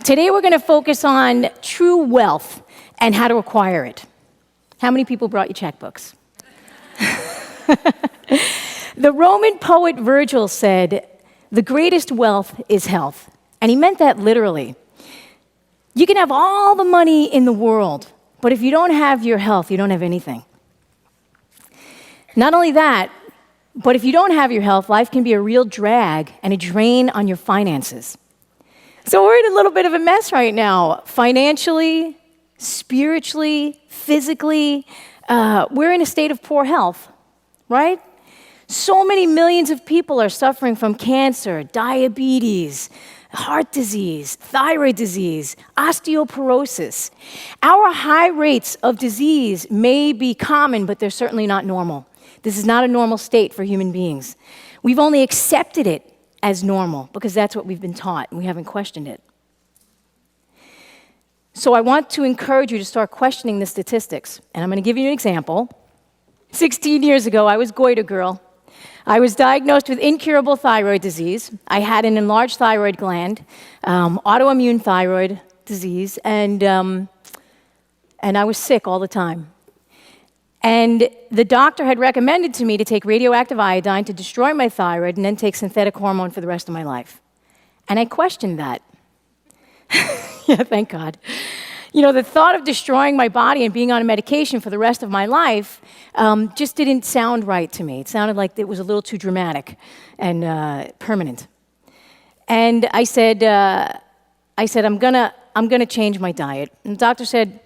Today we're going to focus on true wealth and how to acquire it. How many people brought your checkbooks? The Roman poet Virgil said, "The greatest wealth is health." And he meant that literally. You can have all the money in the world, but if you don't have your health, you don't have anything. Not only that, but if you don't have your health, life can be a real drag and a drain on your finances. So we're in a little bit of a mess right now. Financially, spiritually, physically, we're in a state of poor health, right? So many millions of people are suffering from cancer, diabetes, heart disease, thyroid disease, osteoporosis. Our high rates of disease may be common, but they're certainly not normal. This is not a normal state for human beings. We've only accepted it as normal because that's what we've been taught, and we haven't questioned it. So I want to encourage you to start questioning the statistics, and I'm going to give you an example. 16 years ago, I was goiter girl. I was diagnosed with incurable thyroid disease. I had an enlarged thyroid gland, autoimmune thyroid disease, and I was sick all the time. And the doctor had recommended to me to take radioactive iodine to destroy my thyroid and then take synthetic hormone for the rest of my life. And I questioned that. Yeah, thank God. You know, the thought of destroying my body and being on a medication for the rest of my life just didn't sound right to me. It sounded like it was a little too dramatic and permanent. And I said, I'm gonna change my diet. And the doctor said,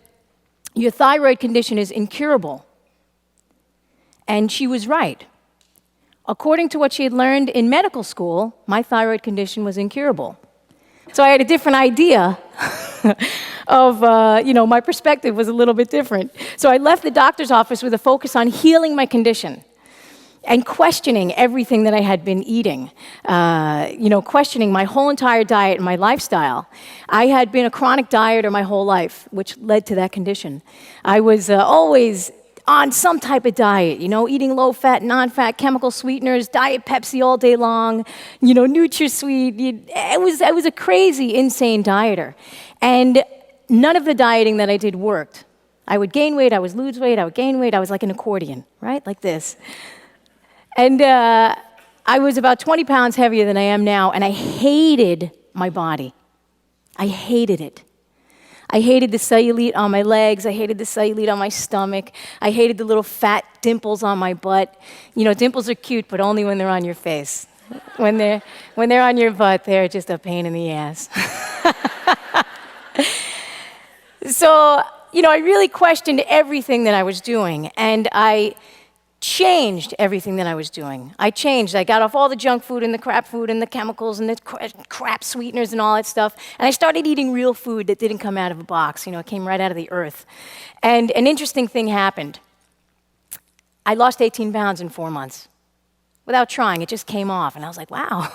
your thyroid condition is incurable. And she was right. According to what she had learned in medical school, my thyroid condition was incurable. So I had a different idea of, my perspective was a little bit different. So I left the doctor's office with a focus on healing my condition and questioning everything that I had been eating, questioning my whole entire diet and my lifestyle. I had been a chronic dieter my whole life, which led to that condition. I was always on some type of diet, eating low-fat, non-fat, chemical sweeteners, Diet Pepsi all day long, NutraSweet. I was a crazy, insane dieter. And none of the dieting that I did worked. I would gain weight, I would lose weight, I would gain weight. I was like an accordion, right? Like this. And I was about 20 pounds heavier than I am now, and I hated my body. I hated it. I hated the cellulite on my legs. I hated the cellulite on my stomach. I hated the little fat dimples on my butt. Dimples are cute, but only when they're on your face. When they're on your butt, they're just a pain in the ass. So, I really questioned everything that I was doing, and I changed everything that I was doing. I changed. I got off all the junk food and the crap food and the chemicals and the crap sweeteners and all that stuff, and I started eating real food that didn't come out of a box. It came right out of the earth. And an interesting thing happened. I lost 18 pounds in 4 months. Without trying, it just came off, and I was like, wow,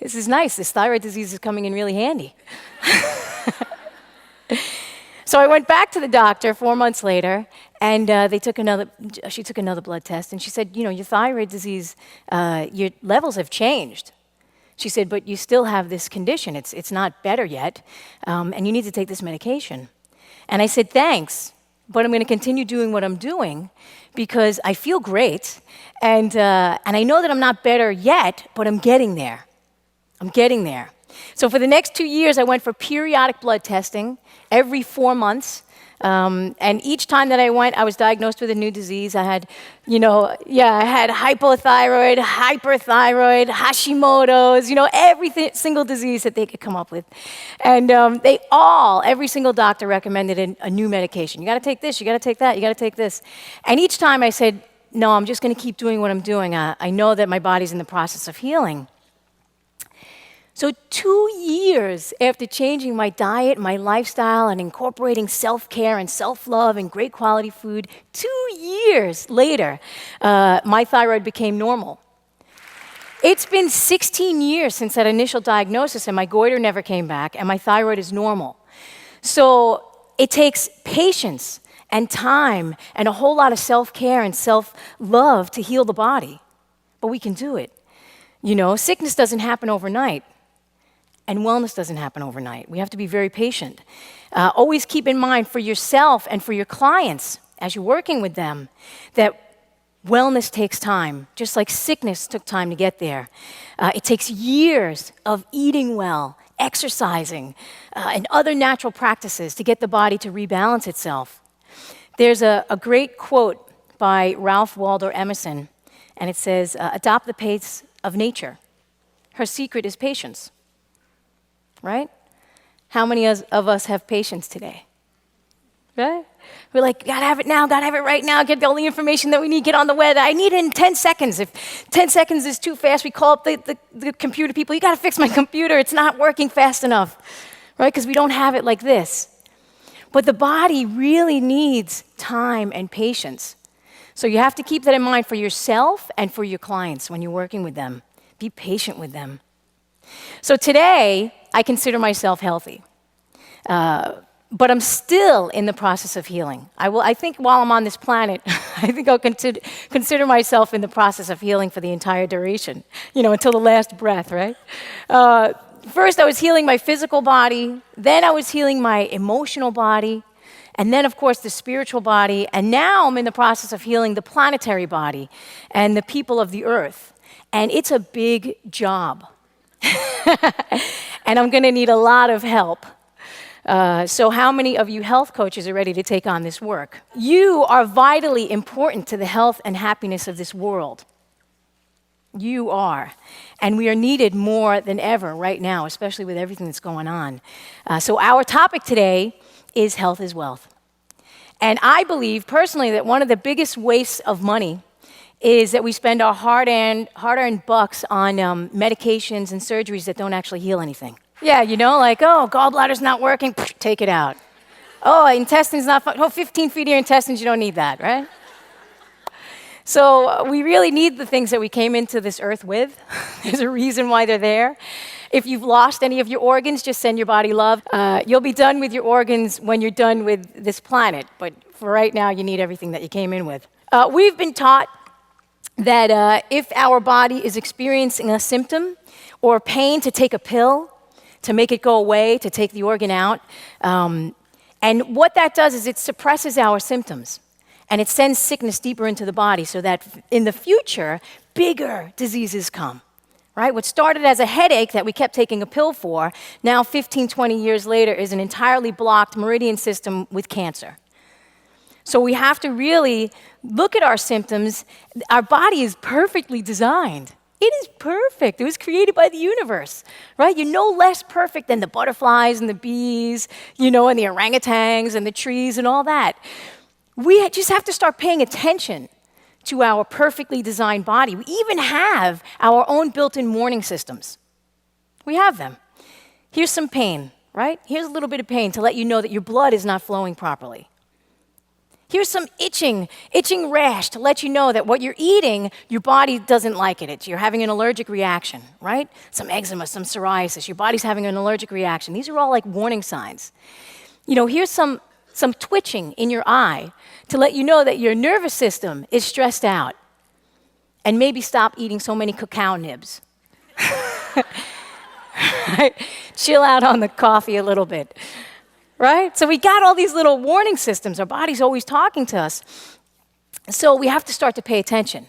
this is nice. This thyroid disease is coming in really handy. So I went back to the doctor 4 months later, and she took another blood test, and she said, your thyroid disease, your levels have changed. She said, but you still have this condition. It's not better yet, and you need to take this medication. And I said, thanks, but I'm going to continue doing what I'm doing because I feel great, and I know that I'm not better yet, but I'm getting there. I'm getting there. So for the next 2 years, I went for periodic blood testing every 4 months. And each time that I went, I was diagnosed with a new disease. I had, I had hypothyroid, hyperthyroid, Hashimoto's, every single disease that they could come up with. And every single doctor recommended a new medication. You got to take this, you got to take that, you got to take this. And each time I said, no, I'm just going to keep doing what I'm doing. I know that my body's in the process of healing. So 2 years after changing my diet, my lifestyle, and incorporating self-care and self-love and great quality food, 2 years later, my thyroid became normal. It's been 16 years since that initial diagnosis, and my goiter never came back, and my thyroid is normal. So it takes patience and time and a whole lot of self-care and self-love to heal the body. But we can do it. Sickness doesn't happen overnight. And wellness doesn't happen overnight. We have to be very patient. Always keep in mind for yourself and for your clients, as you're working with them, that wellness takes time, just like sickness took time to get there. It takes years of eating well, exercising, and other natural practices to get the body to rebalance itself. There's a great quote by Ralph Waldo Emerson, and it says, adopt the pace of nature. Her secret is patience. Right? How many of us have patience today? Right? We're like, gotta have it now, gotta have it right now, get all the information that we need, get on the web. I need it in 10 seconds. If 10 seconds is too fast, we call up the computer people, you gotta fix my computer, it's not working fast enough. Right? Because we don't have it like this. But the body really needs time and patience. So you have to keep that in mind for yourself and for your clients when you're working with them. Be patient with them. So today, I consider myself healthy. But I'm still in the process of healing. I think while I'm on this planet, I think I'll consider myself in the process of healing for the entire duration, until the last breath, right? First, I was healing my physical body. Then I was healing my emotional body. And then, of course, the spiritual body. And now I'm in the process of healing the planetary body and the people of the earth. And it's a big job. And I'm going to need a lot of help. So how many of you health coaches are ready to take on this work? You are vitally important to the health and happiness of this world. You are. And we are needed more than ever right now, especially with everything that's going on. So our topic today is health is wealth. And I believe personally that one of the biggest wastes of money is that we spend our hard-earned bucks on medications and surgeries that don't actually heal anything. Yeah, like, oh, gallbladder's not working, take it out. Oh, intestine's not, 15 feet of your intestines, you don't need that, right? So we really need the things that we came into this earth with. There's a reason why they're there. If you've lost any of your organs, just send your body love. You'll be done with your organs when you're done with this planet. But for right now, you need everything that you came in with. We've been taught that if our body is experiencing a symptom or pain, to take a pill to make it go away, to take the organ out. And what that does is it suppresses our symptoms. And it sends sickness deeper into the body so that in the future, bigger diseases come, right? What started as a headache that we kept taking a pill for, now 15, 20 years later is an entirely blocked meridian system with cancer. So we have to really look at our symptoms. Our body is perfectly designed. It is perfect. It was created by the universe, right? You're no less perfect than the butterflies and the bees, and the orangutans and the trees and all that. We just have to start paying attention to our perfectly designed body. We even have our own built-in warning systems. We have them. Here's some pain, right? Here's a little bit of pain to let you know that your blood is not flowing properly. Here's some itching rash to let you know that what you're eating, your body doesn't like it. You're having an allergic reaction, right? Some eczema, some psoriasis. Your body's having an allergic reaction. These are all like warning signs. Here's some twitching in your eye to let you know that your nervous system is stressed out. And maybe stop eating so many cacao nibs. Right? Chill out on the coffee a little bit. Right? So we got all these little warning systems. Our body's always talking to us. So we have to start to pay attention.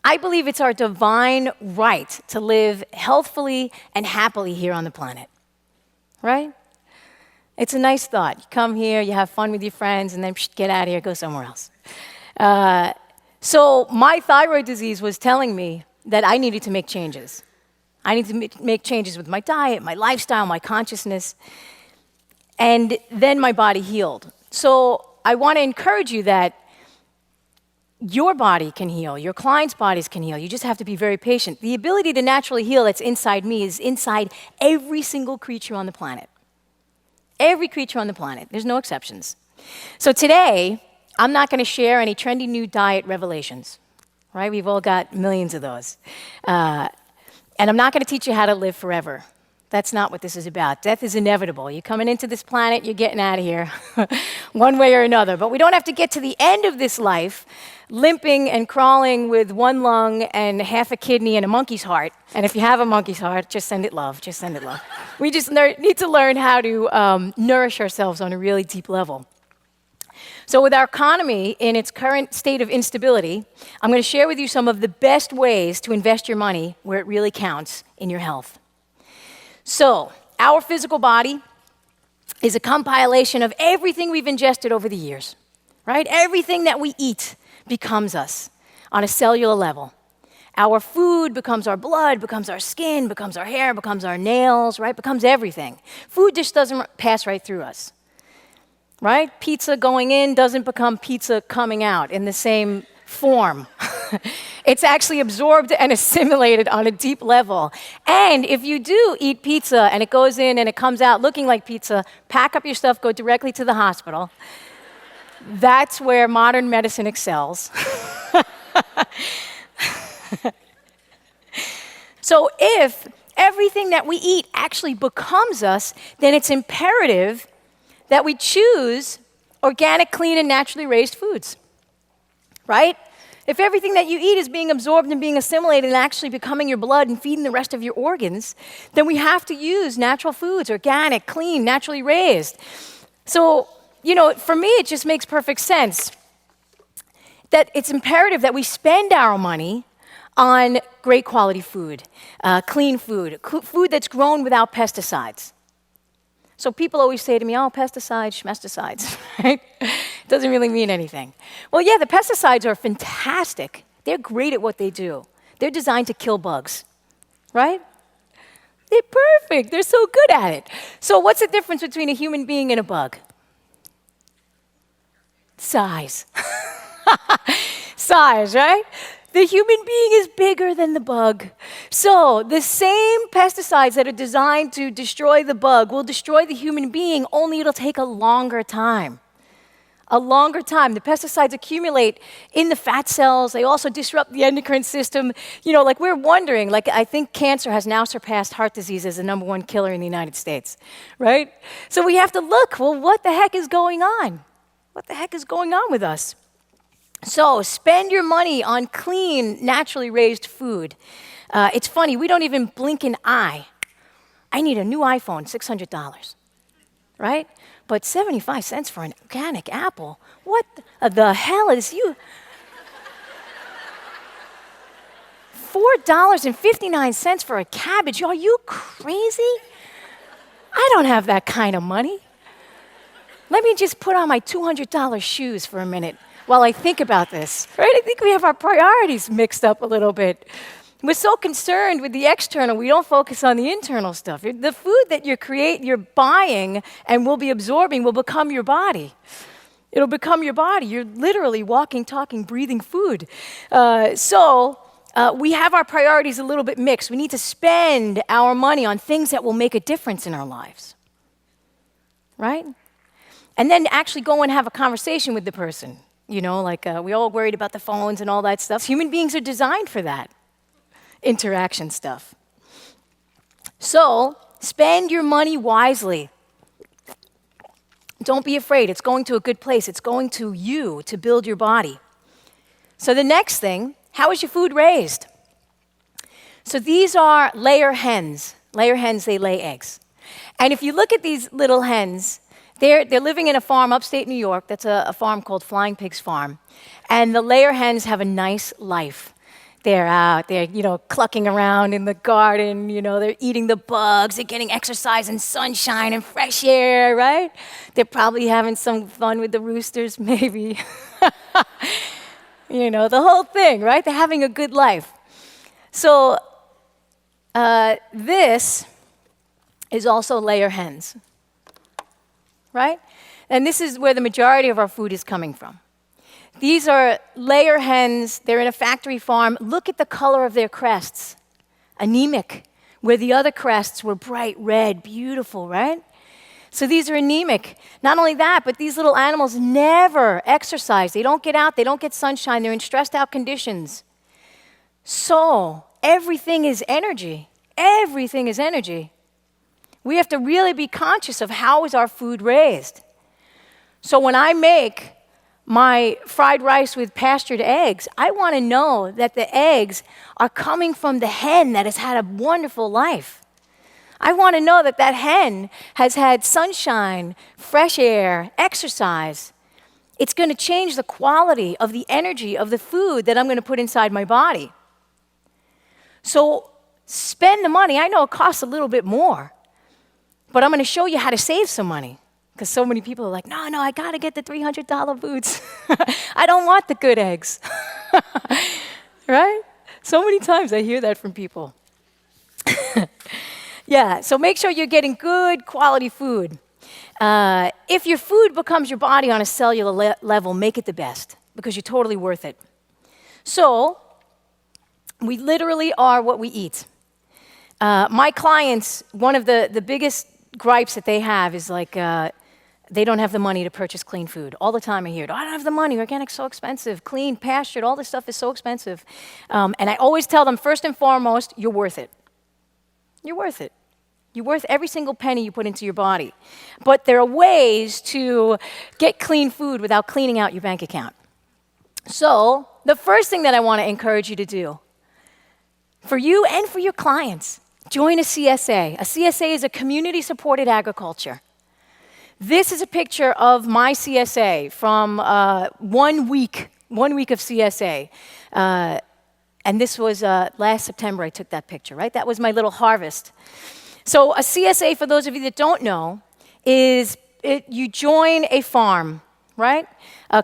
I believe it's our divine right to live healthfully and happily here on the planet. Right? It's a nice thought. You come here, you have fun with your friends, and then get out of here, go somewhere else. So my thyroid disease was telling me that I needed to make changes. I needed to make changes with my diet, my lifestyle, my consciousness. And then my body healed. So I want to encourage you that your body can heal, your clients' bodies can heal. You just have to be very patient. The ability to naturally heal that's inside me is inside every single creature on the planet. Every creature on the planet. There's no exceptions. So today, I'm not going to share any trendy new diet revelations, right? We've all got millions of those. And I'm not going to teach you how to live forever. That's not what this is about. Death is inevitable. You're coming into this planet, you're getting out of here, one way or another. But we don't have to get to the end of this life limping and crawling with one lung and half a kidney and a monkey's heart. And if you have a monkey's heart, just send it love. Just send it love. We just need to learn how to nourish ourselves on a really deep level. So with our economy in its current state of instability, I'm going to share with you some of the best ways to invest your money where it really counts in your health. So, our physical body is a compilation of everything we've ingested over the years, right? Everything that we eat becomes us on a cellular level. Our food becomes our blood, becomes our skin, becomes our hair, becomes our nails, right? Becomes everything. Food just doesn't pass right through us, right? Pizza going in doesn't become pizza coming out in the same form. It's actually absorbed and assimilated on a deep level. And if you do eat pizza and it goes in and it comes out looking like pizza, pack up your stuff, go directly to the hospital. That's where modern medicine excels. So if everything that we eat actually becomes us, then it's imperative that we choose organic, clean, and naturally raised foods, right? If everything that you eat is being absorbed and being assimilated and actually becoming your blood and feeding the rest of your organs, then we have to use natural foods, organic, clean, naturally raised. So, for me, it just makes perfect sense that it's imperative that we spend our money on great quality food, clean food, food that's grown without pesticides. So people always say to me, oh, pesticides, schmesticides, right? It doesn't really mean anything. Well, yeah, the pesticides are fantastic. They're great at what they do. They're designed to kill bugs, right? They're perfect. They're so good at it. So what's the difference between a human being and a bug? Size. Size, right? The human being is bigger than the bug. So the same pesticides that are designed to destroy the bug will destroy the human being, only it'll take a longer time. A longer time. The pesticides accumulate in the fat cells. They also disrupt the endocrine system. We're wondering, I think cancer has now surpassed heart disease as the #1 killer in the United States, right? So we have to look, well, what the heck is going on? What the heck is going on with us? So spend your money on clean, naturally raised food. It's funny, we don't even blink an eye. I need a new iPhone, $600, right? But 75 cents for an organic apple? What the hell is you? $4.59 for a cabbage? Are you crazy? I don't have that kind of money. Let me just put on my $200 shoes for a minute while I think about this, right? I think we have our priorities mixed up a little bit. We're so concerned with the external, we don't focus on the internal stuff. The food that you're buying and will be absorbing will become your body. It'll become your body. You're literally walking, talking, breathing food. So we have our priorities a little bit mixed. We need to spend our money on things that will make a difference in our lives, right? And then actually go and have a conversation with the person. We all worried about the phones and all that stuff. Human beings are designed for that interaction stuff. So, spend your money wisely. Don't be afraid. It's going to a good place. It's going to you to build your body. So the next thing, how is your food raised? So these are layer hens. Layer hens, they lay eggs. And if you look at these little hens, they're living in a farm upstate New York. That's a farm called Flying Pigs Farm. And the layer hens have a nice life. They're out, they're, clucking around in the garden, they're eating the bugs, they're getting exercise and sunshine and fresh air, right? They're probably having some fun with the roosters, maybe. The whole thing, right? They're having a good life. So this is also layer hens, right? And this is where the majority of our food is coming from. These are layer hens. They're in a factory farm. Look at the color of their crests. Anemic, where the other crests were bright red, beautiful, right? So these are anemic. Not only that, but these little animals never exercise. They don't get out. They don't get sunshine. They're in stressed out conditions. So everything is energy. Everything is energy. We have to really be conscious of how is our food raised. So when I make my fried rice with pastured eggs, I want to know that the eggs are coming from the hen that has had a wonderful life. I want to know that that hen has had sunshine, fresh air, exercise. It's going to change the quality of the energy of the food that I'm going to put inside my body. So spend the money. I know it costs a little bit more, but I'm going to show you how to save some money. Because so many people are like, no, I got to get the $300 boots. I don't want the good eggs. Right? So many times I hear that from people. Yeah, so make sure you're getting good quality food. If your food becomes your body on a cellular level, make it the best, because you're totally worth it. So, we literally are what we eat. My clients, one of the biggest gripes that they have is like, they don't have the money to purchase clean food. All the time I hear it, I don't have the money, organic's so expensive, clean, pastured, all this stuff is so expensive. And I always tell them, first and foremost, you're worth it. You're worth it. You're worth every single penny you put into your body. But there are ways to get clean food without cleaning out your bank account. So, the first thing that I want to encourage you to do, for you and for your clients, join a CSA. A CSA is a community-supported agriculture. This is a picture of my CSA from 1 week of CSA. And this was last September I took that picture, right? That was my little harvest. So a CSA, for those of you that don't know, is you join a farm, right?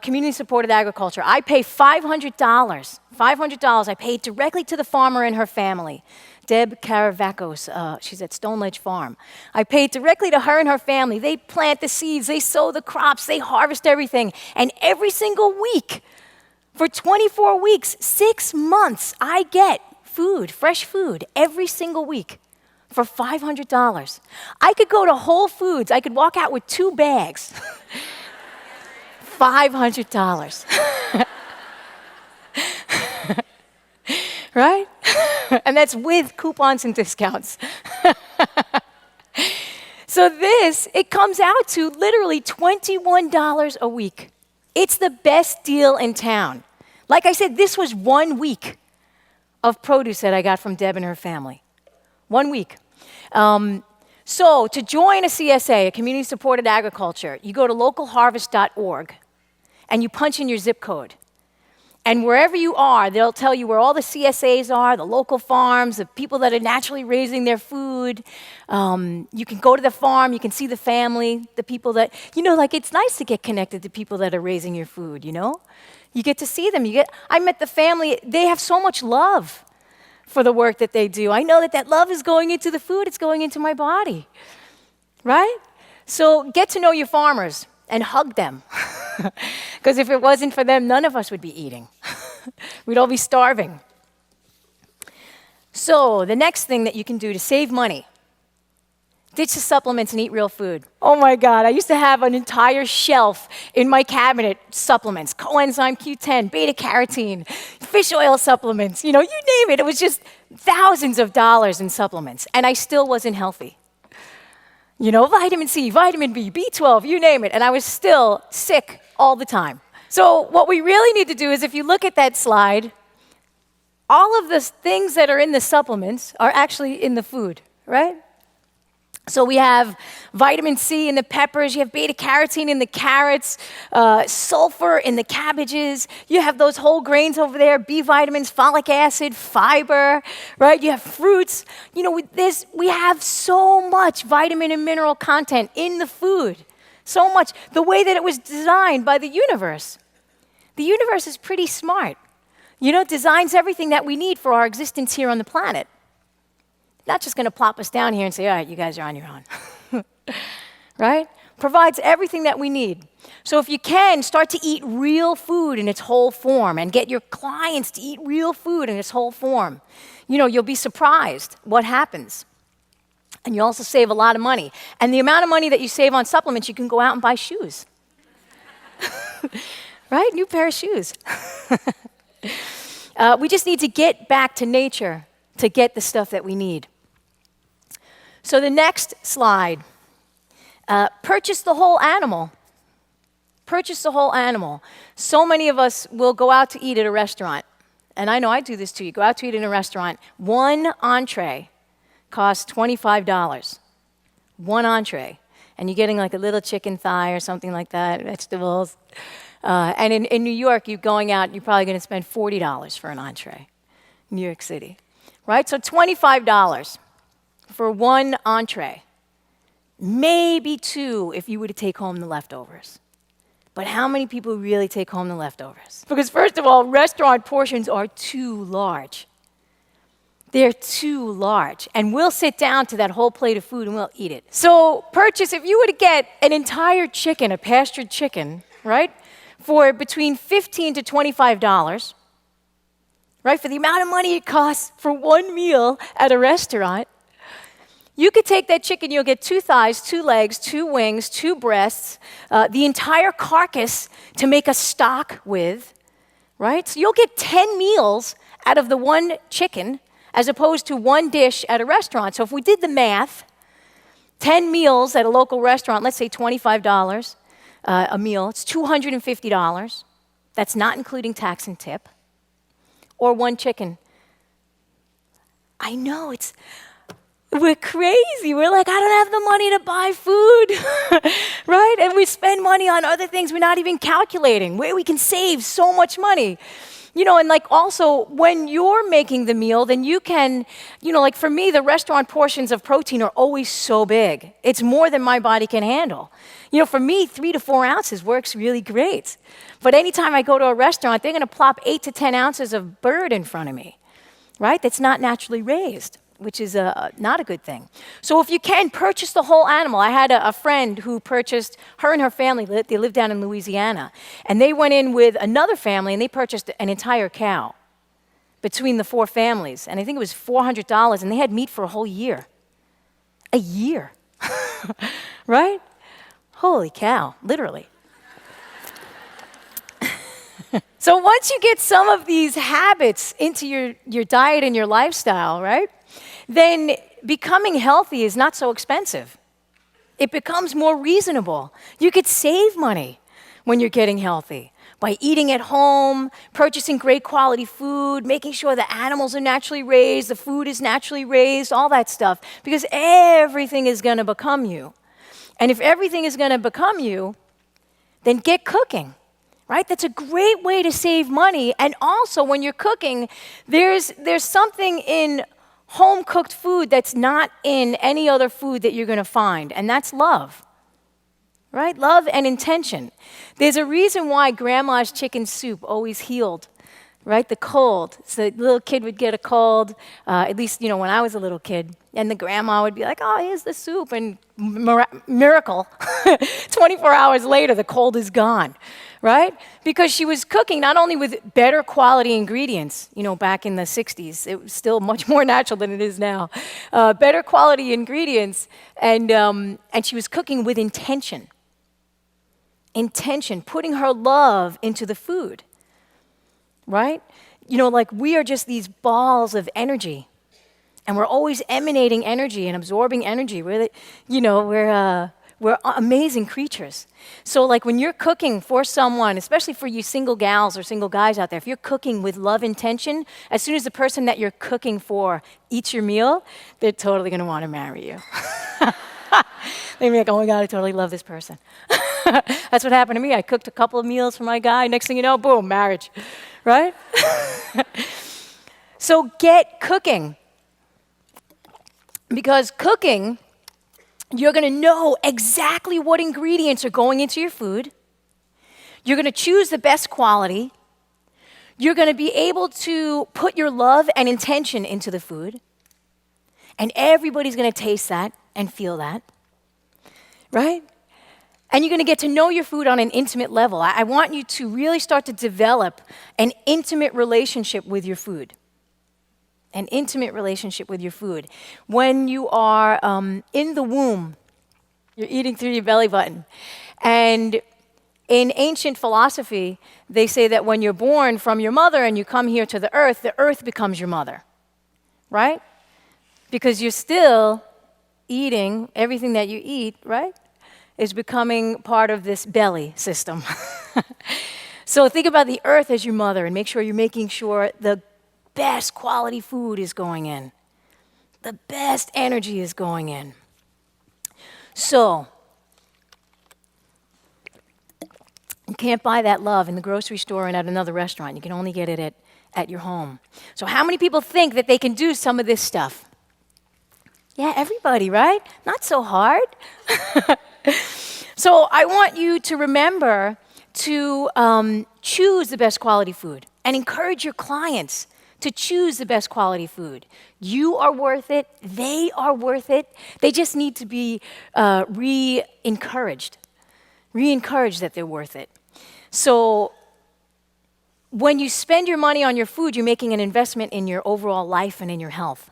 Community-supported agriculture. I pay $500. $500 I paid directly to the farmer and her family. Deb Caravacos, she's at Stone Ledge Farm. I paid directly to her and her family. They plant the seeds, they sow the crops, they harvest everything. And every single week, for 24 weeks, 6 months, I get food, fresh food, every single week for $500. I could go to Whole Foods, I could walk out with 2 bags. $500. Right? And that's with coupons and discounts. So it comes out to literally $21 a week. It's the best deal in town. Like I said, this was 1 week of produce that I got from Deb and her family. 1 week. So to join a CSA, a community-supported agriculture, you go to localharvest.org and you punch in your zip code. And wherever you are, they'll tell you where all the CSAs are, the local farms, the people that are naturally raising their food. You can go to the farm, you can see the family, the people that, like it's nice to get connected to people that are raising your food, You get to see them. I met the family, they have so much love for the work that they do. I know that love is going into the food, it's going into my body, right? So get to know your farmers and hug them. Because if it wasn't for them, none of us would be eating. We'd all be starving. So the next thing that you can do to save money, ditch the supplements and eat real food. Oh my God, I used to have an entire shelf in my cabinet, supplements, coenzyme Q10, beta-carotene, fish oil supplements, you name it. It was just thousands of dollars in supplements, and I still wasn't healthy. Vitamin C, vitamin B, B12, you name it, and I was still sick all the time. So what we really need to do is, if you look at that slide, all of the things that are in the supplements are actually in the food, right? So we have vitamin C in the peppers, you have beta-carotene in the carrots, sulfur in the cabbages, you have those whole grains over there, B vitamins, folic acid, fiber, right? You have fruits. We have so much vitamin and mineral content in the food, so much. The way that it was designed by the universe. The universe is pretty smart. Designs everything that we need for our existence here on the planet. Not just going to plop us down here and say, all right, you guys are on your own. Right? Provides everything that we need. So if you can, start to eat real food in its whole form and get your clients to eat real food in its whole form. You'll be surprised what happens. And you also save a lot of money. And the amount of money that you save on supplements, you can go out and buy shoes. Right? New pair of shoes. We just need to get back to nature to get the stuff that we need. So the next slide, purchase the whole animal. Purchase the whole animal. So many of us will go out to eat at a restaurant. And I know I do this too. You go out to eat in a restaurant. One entree costs $25. One entree. And you're getting like a little chicken thigh or something like that, vegetables. And in New York, you're going out, you're probably going to spend $40 for an entree. New York City. Right? So $25 for one entree. Maybe two if you were to take home the leftovers. But how many people really take home the leftovers? Because first of all, restaurant portions are too large. They're too large. And we'll sit down to that whole plate of food and we'll eat it. So purchase, if you were to get an entire chicken, a pastured chicken, right, for between $15 to $25, right, for the amount of money it costs for one meal at a restaurant, you could take that chicken, you'll get 2 thighs, 2 legs, 2 wings, 2 breasts, the entire carcass to make a stock with, right? So you'll get 10 meals out of the one chicken as opposed to one dish at a restaurant. So if we did the math, 10 meals at a local restaurant, let's say $25 a meal, it's $250. That's not including tax and tip. Or one chicken. I know, we're crazy. We're like, I don't have the money to buy food, right? And we spend money on other things we're not even calculating, where we can save so much money. You know, and like also when you're making the meal, then you can, you know, like for me, the restaurant portions of protein are always so big. It's more than my body can handle. You know, for me, 3 to 4 ounces works really great. But anytime I go to a restaurant, they're going to plop 8 to 10 ounces of bird in front of me, right? That's not naturally raised, which is not a good thing. So if you can, purchase the whole animal. I had a friend who purchased, her and her family, they live down in Louisiana, and they went in with another family and they purchased an entire cow between the 4 families. And I think it was $400, and they had meat for a whole year. A year, right? Holy cow, literally. So once you get some of these habits into your diet and your lifestyle, right? Then becoming healthy is not so expensive. It becomes more reasonable. You could save money when you're getting healthy by eating at home, purchasing great quality food, making sure the animals are naturally raised, the food is naturally raised, all that stuff, because everything is going to become you. And if everything is going to become you, then get cooking. Right? That's a great way to save money. And also when you're cooking, there's something in home-cooked food that's not in any other food that you're going to find, and that's love, right? Love and intention. There's a reason why Grandma's chicken soup always healed, right? The cold. So the little kid would get a cold, at least, you know, when I was a little kid, and the grandma would be like, oh, here's the soup, and miracle, 24 hours later, the cold is gone. Right? Because she was cooking not only with better quality ingredients, you know, back in the 60s, it was still much more natural than it is now, better quality ingredients, and she was cooking with intention. Intention, putting her love into the food, right? You know, like we are just these balls of energy, and we're always emanating energy and absorbing energy. We're amazing creatures. So like when you're cooking for someone, especially for you single gals or single guys out there, if you're cooking with love intention, as soon as the person that you're cooking for eats your meal, they're totally going to want to marry you. They're like, oh my God, I totally love this person. That's what happened to me. I cooked a couple of meals for my guy. Next thing you know, boom, marriage, right? So get cooking. Because cooking, you're going to know exactly what ingredients are going into your food. You're going to choose the best quality. You're going to be able to put your love and intention into the food. And everybody's going to taste that and feel that. Right? And you're going to get to know your food on an intimate level. I want you to really start to develop an intimate relationship with your food. An intimate relationship with your food. When you are in the womb, you're eating through your belly button. And in ancient philosophy, they say that when you're born from your mother and you come here to the earth becomes your mother, right? Because you're still eating, everything that you eat, right, is becoming part of this belly system. So think about the earth as your mother and make sure you're making sure the best quality food is going in. The best energy is going in. So, you can't buy that love in the grocery store and at another restaurant. You can only get it at your home. So how many people think that they can do some of this stuff? Yeah, everybody, right? Not so hard. So I want you to remember to choose the best quality food and encourage your clients to choose the best quality food. You are worth it. They are worth it. They just need to be re-encouraged that they're worth it. So when you spend your money on your food, you're making an investment in your overall life and in your health.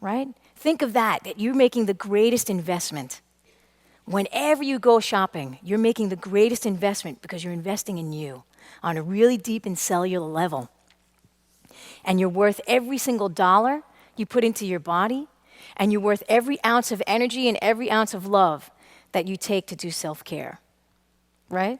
Right? Think of that you're making the greatest investment. Whenever you go shopping, you're making the greatest investment because you're investing in you on a really deep and cellular level. And you're worth every single dollar you put into your body, and you're worth every ounce of energy and every ounce of love that you take to do self-care. Right?